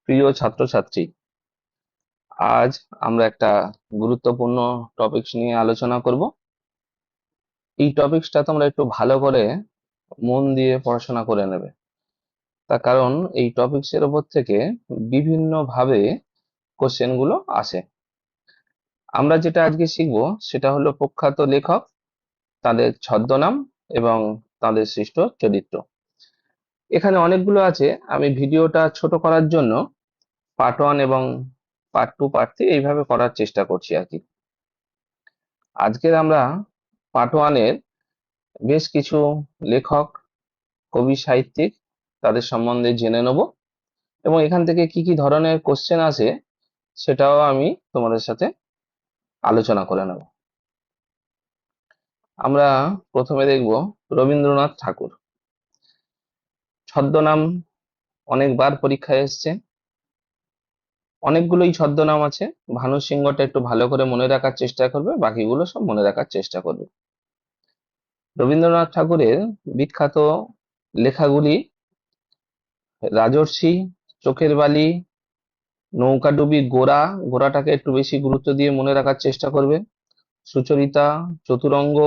প্রিয় ছাত্রছাত্রী, আজ আমরা একটা গুরুত্বপূর্ণ টপিকস নিয়ে আলোচনা করব। এই টপিকসটা তোমরা একটু ভালো করে মন দিয়ে পড়াশোনা করে নেবে। তার কারণ এই টপিকস এর উপর থেকে বিভিন্ন ভাবে কোশ্চেন গুলো আসে। আমরা যেটা আজকে শিখবো সেটা হলো প্রখ্যাত লেখক, তাদের ছদ্মনাম এবং তাদের সৃষ্ট চরিত্র। এখানে অনেকগুলো আছে, আমি ভিডিওটা ছোট করার জন্য পার্ট 1 এবং পার্ট 2 পার্ট 3 এইভাবে করার চেষ্টা করছি আর কি। আজকের আমরা পার্ট 1 এর বেশ কিছু লেখক, কবি, সাহিত্যিক, তাদের সম্বন্ধে জেনে নেব এবং এখান থেকে কি কি ধরনের কোশ্চেন আসে সেটাও আমি তোমাদের সাথে আলোচনা করে নেব। আমরা প্রথমে দেখব রবীন্দ্রনাথ ঠাকুর। ছদ্মনাম অনেকবার পরীক্ষায় এসছে, অনেকগুলোই ছদ্মনাম আছে। ভানু সিংহটা একটু ভালো করে মনে রাখার চেষ্টা করবে, বাকিগুলো সব মনে রাখার চেষ্টা করবে। রবীন্দ্রনাথ ঠাকুরের বিখ্যাত লেখাগুলি রাজর্ষি, চোখের বালি, নৌকাডুবি, গোরা, গোরাটাকে একটু বেশি গুরুত্ব দিয়ে মনে রাখার চেষ্টা করবে। সুচরিতা, চতুরঙ্গ,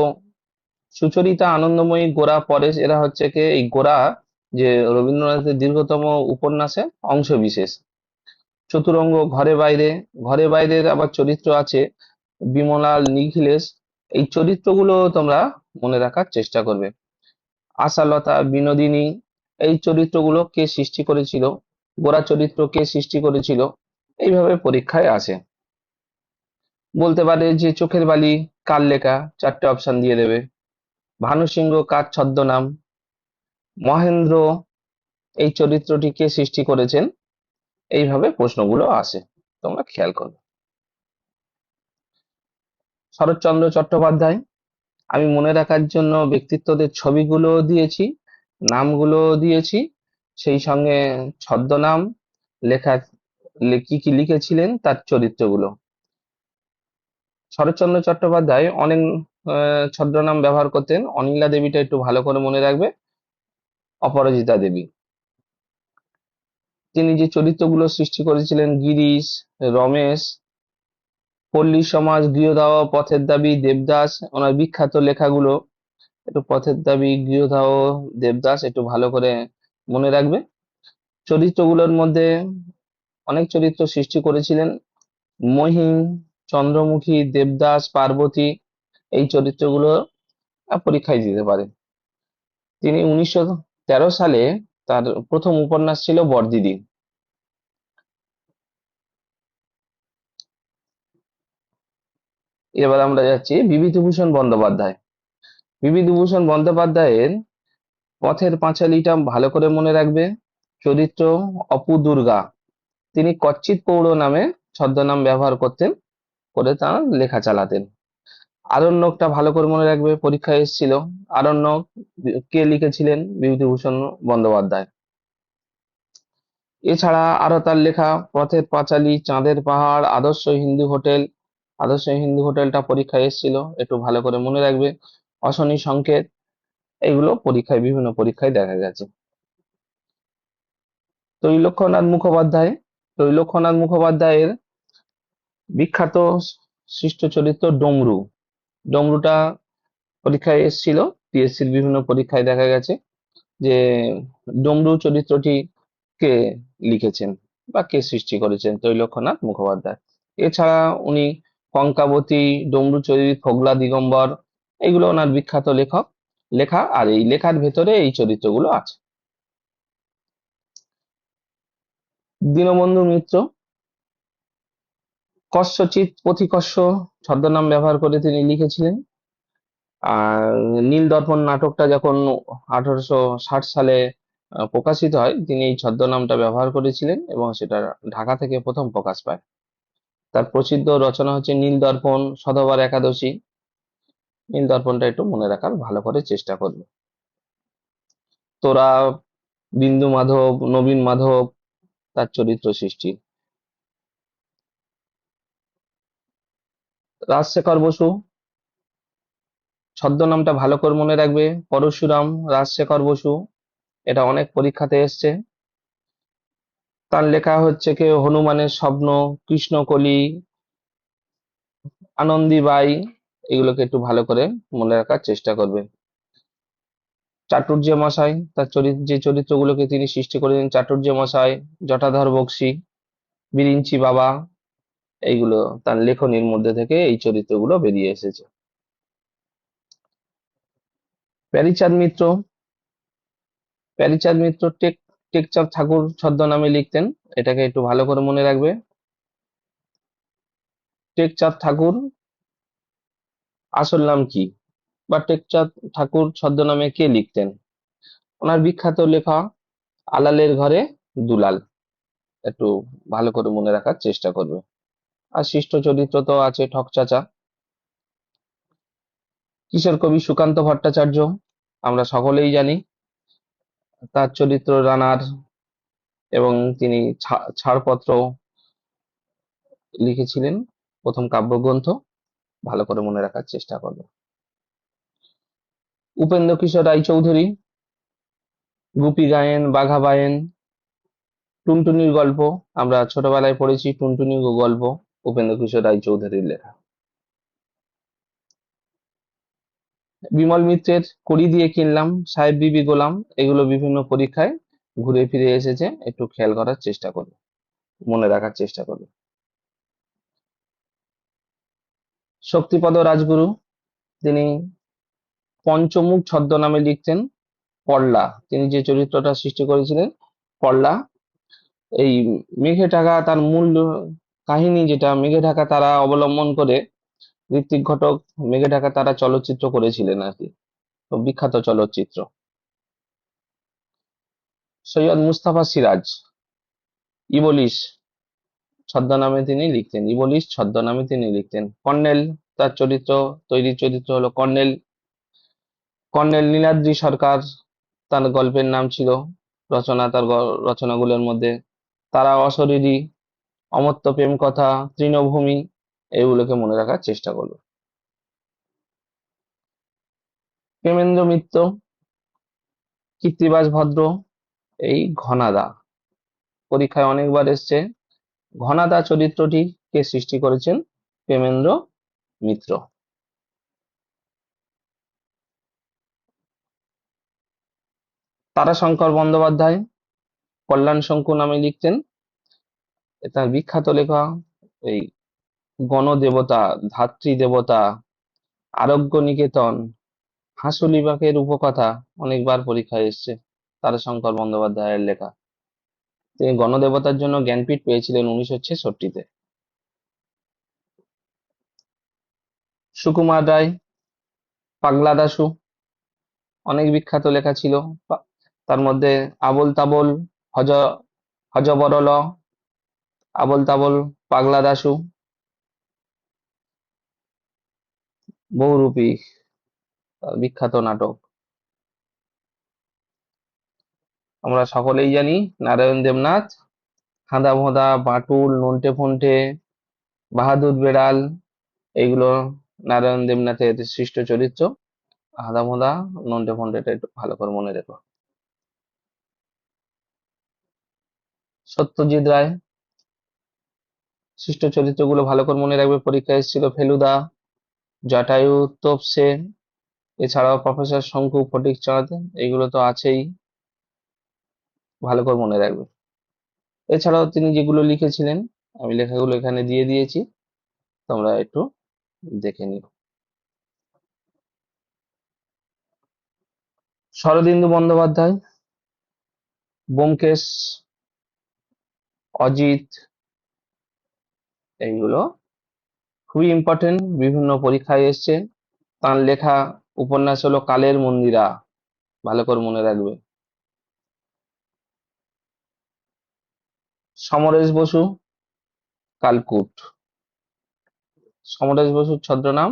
সুচরিতা, আনন্দময়ী, গোরা, পরেশ, এরা হচ্ছে কি এই গোরা যে রবীন্দ্রনাথের দীর্ঘতম উপন্যাসের অংশ বিশেষ। চতুরঙ্গ, ঘরে বাইরে, ঘরে বাইরের আবার চরিত্র আছে বিমলাল, নিখিলেশ, এই চরিত্রগুলো তোমরা মনে রাখার চেষ্টা করবে। আশালতা, বিনোদিনী, এই চরিত্রগুলো কে সৃষ্টি করেছিল, গোরা চরিত্র কে সৃষ্টি করেছিল, এইভাবে পরীক্ষায় আসে। বলতে পারে যে চোখের বালি কার লেখা, 4টে অপশন দিয়ে দেবে। ভানু সিংহ কার ছদ্মনাম, মহেন্দ্র এই চরিত্রটি কে সৃষ্টি করেছেন, এইভাবে প্রশ্নগুলো আসে, তোমরা খেয়াল করবে। শরৎচন্দ্র চট্টোপাধ্যায়, আমি মনে রাখার জন্য ব্যক্তিত্বদের ছবিগুলো দিয়েছি, নামগুলো দিয়েছি, সেই সঙ্গে ছদ্মনাম, লেখা, কি কি লিখেছিলেন তার চরিত্রগুলো। শরৎচন্দ্র চট্টোপাধ্যায় অনেক ছদ্মনাম ব্যবহার করতেন। অনিলা দেবীটা একটু ভালো করে মনে রাখবে, অপরাজিতা দেবী। তিনি যে চরিত্রগুলো সৃষ্টি করেছিলেন গিরিশ, রমেশ, পল্লী সমাজ, গৃহদাহ, পথের দাবি, দেবদাস, ওনার বিখ্যাত লেখাগুলো একটু পথের দাবি, গৃহদাহ, দেবদাস একটু ভালো করে মনে রাখবে। চরিত্রগুলোর মধ্যে অনেক চরিত্র সৃষ্টি করেছিলেন, মহিম, চন্দ্রমুখী, দেবদাস, পার্বতী, এই চরিত্রগুলো পরীক্ষায় দিতে পারে। তিনি 1913 সালে তার প্রথম উপন্যাস ছিল বরদিদি। এবার আমরা যাচ্ছি বিভূতিভূষণ বন্দ্যোপাধ্যায়। বিভূতিভূষণ বন্দ্যোপাধ্যায়ের পথের পাঁচালীটা ভালো করে মনে রাখবে। চরিত্র অপু দুর্গা, তিনি কচ্ছিৎ পৌড় নামে ছদ্মনাম ব্যবহার করতেন, করে তার লেখা চালাতেন। আরণ্যকটা ভালো করে মনে রাখবে, পরীক্ষায় এসেছিল। আরণ্যক কে লিখেছিলেন, বিভূতিভূষণ বন্দ্যোপাধ্যায়। এছাড়া আরো তার লেখা পথের পাঁচালী, চাঁদের পাহাড়, আদর্শ হিন্দু হোটেল, আদর্শ হিন্দু হোটেলটা পরীক্ষায় এসেছিল, একটু ভালো করে মনে রাখবে। অশনি সংকেত, এগুলো পরীক্ষায়, বিভিন্ন পরীক্ষায় দেখা গেছে। ত্রৈলোক্যনাথ মুখোপাধ্যায়, ত্রৈলোক্যনাথ মুখোপাধ্যায়ের বিখ্যাত সৃষ্ট চরিত্র ডমরু, ডমরুটা পরীক্ষায় এসেছিল, পিএসসির বিভিন্ন পরীক্ষায় দেখা গেছে যে ডমরু চরিত্রটি কে লিখেছেন বা কে সৃষ্টি করেছেন, ত্রৈলোক্যনাথ মুখোপাধ্যায়। এছাড়া উনি কঙ্কাবতী, ডমরু চরিত, ফোগলা দিগম্বর, এগুলো ওনার বিখ্যাত লেখক লেখা, আর এই লেখার ভেতরে এই চরিত্রগুলো আছে। দীনবন্ধু মিত্র, কস্যচিৎ পথিকস্য ছদ্মনাম ব্যবহার করে তিনি লিখেছিলেন। আর নীল দর্পণ নাটকটা যখন 1860 সালে প্রকাশিত হয়, তিনি এই ছদ্মনামটা ব্যবহার করেছিলেন এবং সেটা ঢাকা থেকে প্রথম প্রকাশ পায়। তার প্রসিদ্ধ রচনা হচ্ছে নীল দর্পণ, সধবার একাদশী। নীল দর্পণটা একটু মনে রাখার ভালো করে চেষ্টা করবে। তোরা, বিন্দু মাধব, নবীন মাধব, তার চরিত্র সৃষ্টি। রাজশেখর বসু, ছদ্মনামটা ভালো করে মনে রাখবে, পরশুরাম রাজশেখর বসু, এটা অনেক পরীক্ষাতে এসছে। তার লেখা হচ্ছে কি হনুমানের স্বপ্ন, কৃষ্ণকলি, আনন্দীবাই, এগুলোকে একটু ভালো করে মনে রাখার চেষ্টা করবে। চাটুর্যে মশাই, তার যে চরিত্রগুলোকে তিনি সৃষ্টি করেছেন, চাটুর্যে মশাই, জটাধর বক্সী, বিরিঞ্চি বাবা, এইগুলো তার লেখনীর মধ্যে থেকে এই চরিত্রগুলো বেরিয়ে এসেছে। প্যারীচাঁদ মিত্র, প্যারীচাঁদ মিত্র টেকচাঁদ ঠাকুর ছদ্মনামে লিখতেন, এটাকে একটু ভালো করে মনে রাখবে। টেকচাঁদ ঠাকুর আসল নাম কি, বা টেকচাঁদ ঠাকুর ছদ্মনামে কে লিখতেন? ওনার বিখ্যাত লেখা আলালের ঘরে দুলাল, একটু ভালো করে মনে রাখার চেষ্টা করবে। আর শিষ্ট চরিত্র তো আছে ঠক চাচা। কিশোর কবি সুকান্ত ভট্টাচার্য, আমরা সকলেই জানি তার চরিত্র রানার, এবং তিনি ছাড়পত্র লিখেছিলেন, প্রথম কাব্যগ্রন্থ, ভালো করে মনে রাখার চেষ্টা করবে। উপেন্দ্র কিশোর রায়চৌধুরী, গুপি গায়েন, বাঘা বায়েন, টুনটুনির গল্প, আমরা ছোটবেলায় পড়েছি টুনটুনির গল্প, উপেন্দ্র কিশোর রায়চৌধুরীর লেখা। বিমল মিত্রের কড়ি দিয়ে কিনলাম, সাহেব বিবি গোলাম, এগুলো বিভিন্ন পরীক্ষায় ঘুরে ফিরে এসেছে, একটু খেয়াল করার চেষ্টা করবে, মনে রাখার চেষ্টা করবে। শক্তিপদ রাজগুরু, তিনি পঞ্চমুখ ছদ্মনামে লিখতেন। পল্লা, তিনি যে চরিত্রটা সৃষ্টি করেছিলেন, পল্লা, এই মেঘে ঢাকা তার মূল কাহিনী, যেটা মেঘে ঢাকা তারা অবলম্বন করে ঋত্বিক ঘটক মেঘে ঢাকা তারা চলচ্চিত্র করেছিলেন আর কি, তো বিখ্যাত চলচ্চিত্র। সৈয়দ মুস্তাফা সিরাজ, ইবলিশ ছদ্মনামে তিনি লিখতেন, ইবলিশ ছদ্মনামে তিনি লিখতেন। কর্নেল, তার চরিত্র হলো কর্নেল। কর্নেল নীলাদ্রি সরকার, তার গল্পের নাম ছিল, তার রচনাগুলোর মধ্যে তারা অশরীরী, অমর্ত্য প্রেম কথা, তৃণভূমি, এগুলোকে মনে রাখার চেষ্টা করবে। প্রেমেন্দ্র মিত্র, কৃত্তিবাস ভদ্র, এই ঘনাদা, পরীক্ষায় অনেকবার এসছে। ঘনাদা চরিত্রটি কে সৃষ্টি করেছেন? প্রেমেন্দ্র মিত্র। তারাশঙ্কর বন্দ্যোপাধ্যায়, কল্যাণ শঙ্কু নামে লিখতেন, তার বিখ্যাত লেখা এই গণদেবতা, ধাত্রী দেবতা, আরোগ্য নিকেতন, হাঁসুলি বাঁকের উপকথা, অনেকবার পরীক্ষায় এসছে তারাশঙ্কর বন্দ্যোপাধ্যায়ের লেখা। তিনি গণদেবতার জন্য জ্ঞানপীঠ পেয়েছিলেন 1966-তে। সুকুমার রায়, পাগলা দাশু, অনেক বিখ্যাত লেখা ছিল। তার মধ্যে আবোল তাবোল, হজ হযবরল, আবোল তাবোল, পাগলা দাশু, বহুরূপী, তার বিখ্যাত নাটক। আমরা সকলেই জানি নারায়ণ দেবনাথ, হাঁদা ভোঁদা, বাঁটুল, নন্টে ফন্টে, বাহাদুর বেড়াল, এইগুলো নারায়ণ দেবনাথের সৃষ্ট চরিত্র। হাঁদা ভোঁদা, নন্টে ফন্টেটা একটু ভালো করে মনে রেখো। সত্যজিৎ রায়, সৃষ্ট চরিত্রগুলো ভালো করে মনে রাখবে, পরীক্ষায় এসেছিল। ফেলুদা, জটায়ু, তোপসে, এছাড়াও প্রফেসর শঙ্কু ফটিকচাঁদ, এইগুলো তো আছেই, ভালো করে মনে রাখবে। এছাড়াও তিনি যেগুলো লিখেছিলেন, আমি লেখাগুলো এখানে দিয়ে দিয়েছি, তোমরা একটু দেখে নিও। শরদিন্দু বন্দ্যোপাধ্যায়, ব্যোমকেশ, অজিত, এইগুলো খুবই ইম্পর্টেন্ট, বিভিন্ন পরীক্ষায় এসছে। তার লেখা উপন্যাস হলো কালের মন্দিরা, ভালো করে মনে রাখবে। সমরেশ বসু, কালকুট, সমরেশ বসুর ছদ্মনাম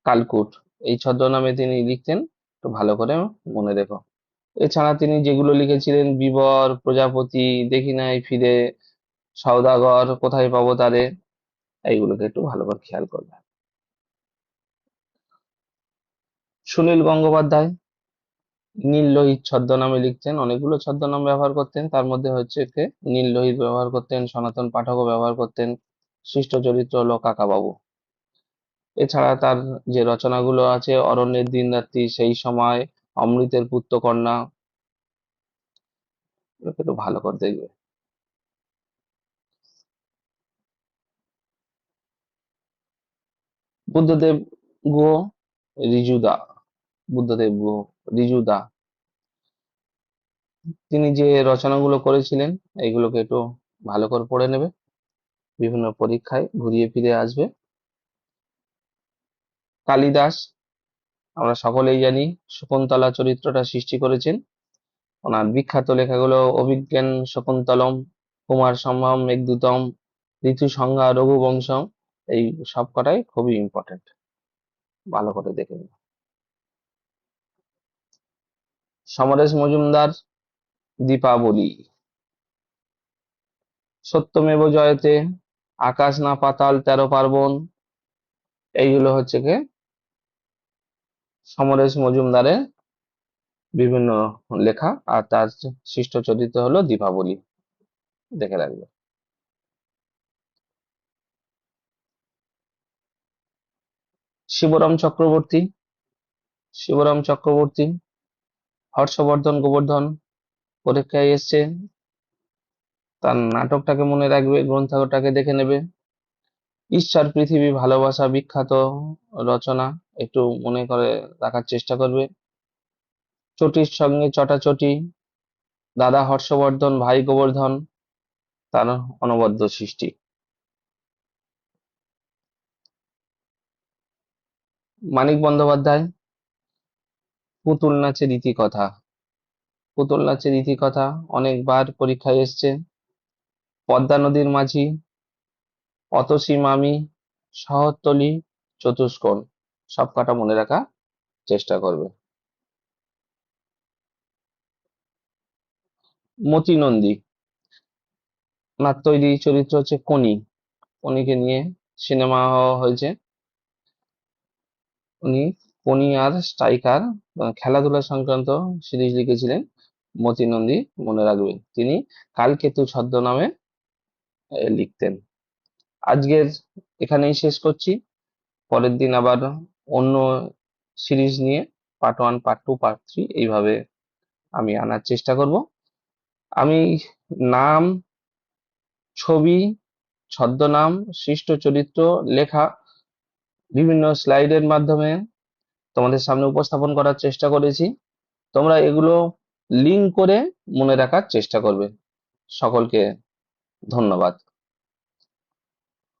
কালকুট, এই ছদ্মনামে তিনি লিখতেন, একটু ভালো করে মনে রেখো। এছাড়া তিনি যেগুলো লিখেছিলেন, বীবর, প্রজাপতি, দেখি নাই ফিরে, সওদাগর, কোথায় পাবো তারে, এইগুলোকে একটু ভালো করে খেয়াল করবে। । সুনীল গঙ্গোপাধ্যায়, নীল লোহিত ছদ্মনামে লিখতেন, অনেকগুলো ছদ্মনাম ব্যবহার করতেন, তার মধ্যে হচ্ছে নীল লোহিত ব্যবহার করতেন, সনাতন পাঠকও ব্যবহার করতেন। সৃষ্ট চরিত্র হলো কাকাবাবু। এছাড়া তার যে রচনাগুলো আছে, অরণ্যের দিনরাত্রি, সেই সময়, অমৃতের পুত্রকন্যা, এগুলোকে একটু ভালো করে দেখবে। বুদ্ধদেব গুহ, ঋজুদা, বুদ্ধদেব গুহ, ঋজুদা, তিনি যে রচনাগুলো করেছিলেন এইগুলোকে একটু ভালো করে পড়ে নেবে, বিভিন্ন পরীক্ষায় ঘুরিয়ে ফিরে আসবে। কালিদাস, আমরা সকলেই জানি, শকুন্তলা চরিত্রটা সৃষ্টি করেছেন। ওনার বিখ্যাত লেখাগুলো অভিজ্ঞান শকুন্তলম, কুমার সম্ভবম মেঘদূতম, ঋতু সংজ্ঞা রঘুবংশম, এই সবকটাই খুবই ইম্পর্টেন্ট, ভালো করে দেখে নিন। সমরেশ মজুমদার, দীপাবলি, সত্যমেব জয়তে, আকাশ না পাতাল, 13 পার্বণ, এইগুলো হচ্ছে কি সমরেশ মজুমদারের বিভিন্ন লেখা, আর তার সৃষ্ট চরিত্র হলো দীপাবলি, দেখে রাখবে। শিবরাম চক্রবর্তী, শিবরাম চক্রবর্তী, হর্ষবর্ধন গোবর্ধন পরীক্ষায় এসছে, তার নাটকটাকে মনে রাখবে, গ্রন্থাগারটাকে দেখে নেবে। ঈশ্বর পৃথিবী ভালোবাসা, বিখ্যাত রচনা, একটু মনে করে রাখার চেষ্টা করবে। চটির সঙ্গে চটাচটি, দাদা হর্ষবর্ধন ভাই গোবর্ধন, তার অনবদ্য সৃষ্টি। মানিক বন্দ্যোপাধ্যায়, পুতুল নাচের ইতিকথা, পুতুল নাচের ইতিকথা অনেকবার পরীক্ষায় এসছে। পদ্মা নদীর মাঝি, অতসী মামি, শহরতলী, চতুষ্কোণ, সবকটা মনে রাখা চেষ্টা করবে। মতি নন্দী, ওনার তৈরি চরিত্র হচ্ছে কনি, কনিকে নিয়ে সিনেমা হয়েছে। উনি কনি আর স্ট্রাইকার খেলাধুলা সংক্রান্ত সিরিজ লিখেছিলেন। মতি নন্দী মনে রাখবেন, তিনি কালকেতু ছদ্মনামে লিখতেন। আজকের এখানেই শেষ করছি, পরের দিন আবার অন্য সিরিজ নিয়ে পার্ট 1, পার্ট 2, পার্ট 3 এইভাবে আমি আনার চেষ্টা করব। আমি নাম, ছবি, ছদ্মনাম, সৃষ্ট চরিত্র, লেখা বিভিন্ন স্লাইডের মাধ্যমে তোমাদের সামনে উপস্থাপন করার চেষ্টা করেছি। তোমরা এগুলো লিঙ্ক করে মনে রাখার চেষ্টা করবে। সকলকে ধন্যবাদ।